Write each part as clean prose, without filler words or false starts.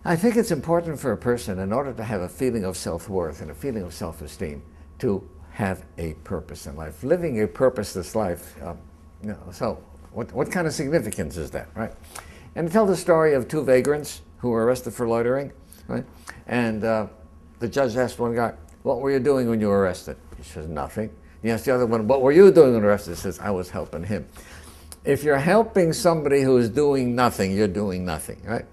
I think it's important for a person, in order to have a feeling of self-worth and a feeling of self-esteem, to have a purpose in life. Living a purposeless life, so what kind of significance is that, right? And tell the story of two vagrants who were arrested for loitering, right? And the judge asked one guy, "What were you doing when you were arrested?" He says, "Nothing." He asked the other one, "What were you doing when you were arrested?" He says, "I was helping him." If you're helping somebody who is doing nothing, you're doing nothing, right?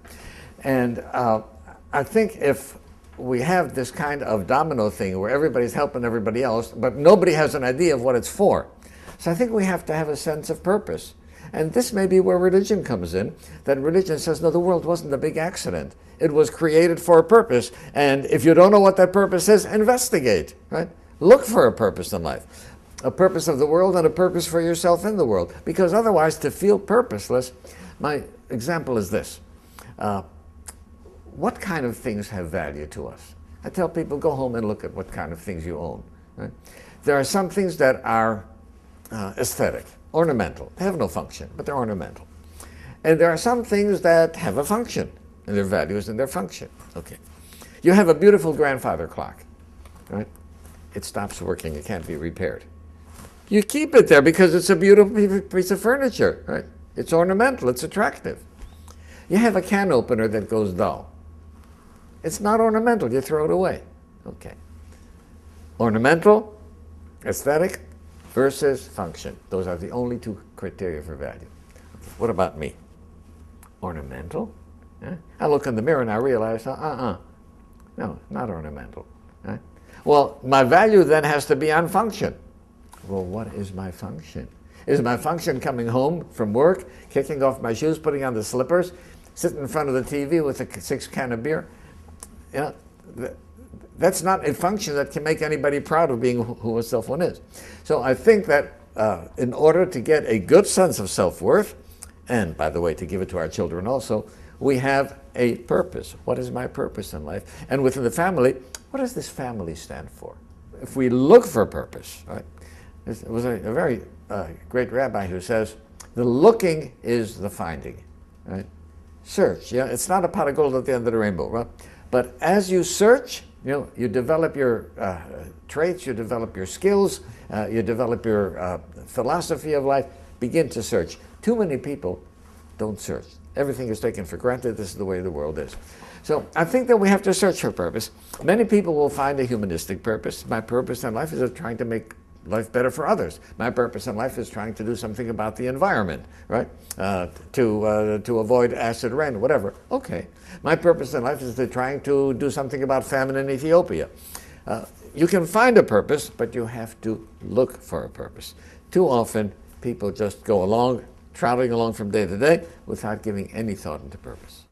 And I think if we have this kind of domino thing where everybody's helping everybody else, but nobody has an idea of what it's for. So I think we have to have a sense of purpose. And this may be where religion comes in, that religion says, no, the world wasn't a big accident. It was created for a purpose. And if you don't know what that purpose is, investigate, right? Look for a purpose in life. A purpose of the world and a purpose for yourself in the world. Because otherwise, to feel purposeless, my example is this. What kind of things have value to us? I tell people, go home and look at what kind of things you own. Right? There are some things that are aesthetic, ornamental. They have no function, but they're ornamental. And there are some things that have a function, and their value is in their function. Okay. You have a beautiful grandfather clock, right? It stops working, it can't be repaired. You keep it there because it's a beautiful piece of furniture, right? It's ornamental, it's attractive. You have a can opener that goes dull. It's not ornamental, you throw it away. Okay. Ornamental, aesthetic, versus function. Those are the only two criteria for value. Okay. What about me? Ornamental? Yeah? I look in the mirror and I realize, no, not ornamental. Right? Well, my value then has to be on function. Well, what is my function? Is my function coming home from work, kicking off my shoes, putting on the slippers, sitting in front of the TV with a 6-can of beer? You know, that's not a function that can make anybody proud of being who oneself one is. So I think that in order to get a good sense of self-worth, and by the way, to give it to our children also, we have a purpose. What is my purpose in life? And within the family, what does this family stand for? If we look for a purpose, right? There was a very great rabbi who says, the looking is the finding, right? Search, yeah, it's not a pot of gold at the end of the rainbow, right? But as you search, you develop your traits, you develop your skills, you develop your philosophy of life. Begin to search. Too many people don't search. Everything is taken for granted. This is the way the world is. So I think that we have to search for purpose. Many people will find a humanistic purpose. My purpose in life is trying to make life better for others. My purpose in life is trying to do something about the environment, right? To avoid acid rain, whatever. Okay. My purpose in life is trying to do something about famine in Ethiopia. You can find a purpose, but you have to look for a purpose. Too often, people just go along, traveling along from day to day, without giving any thought into purpose.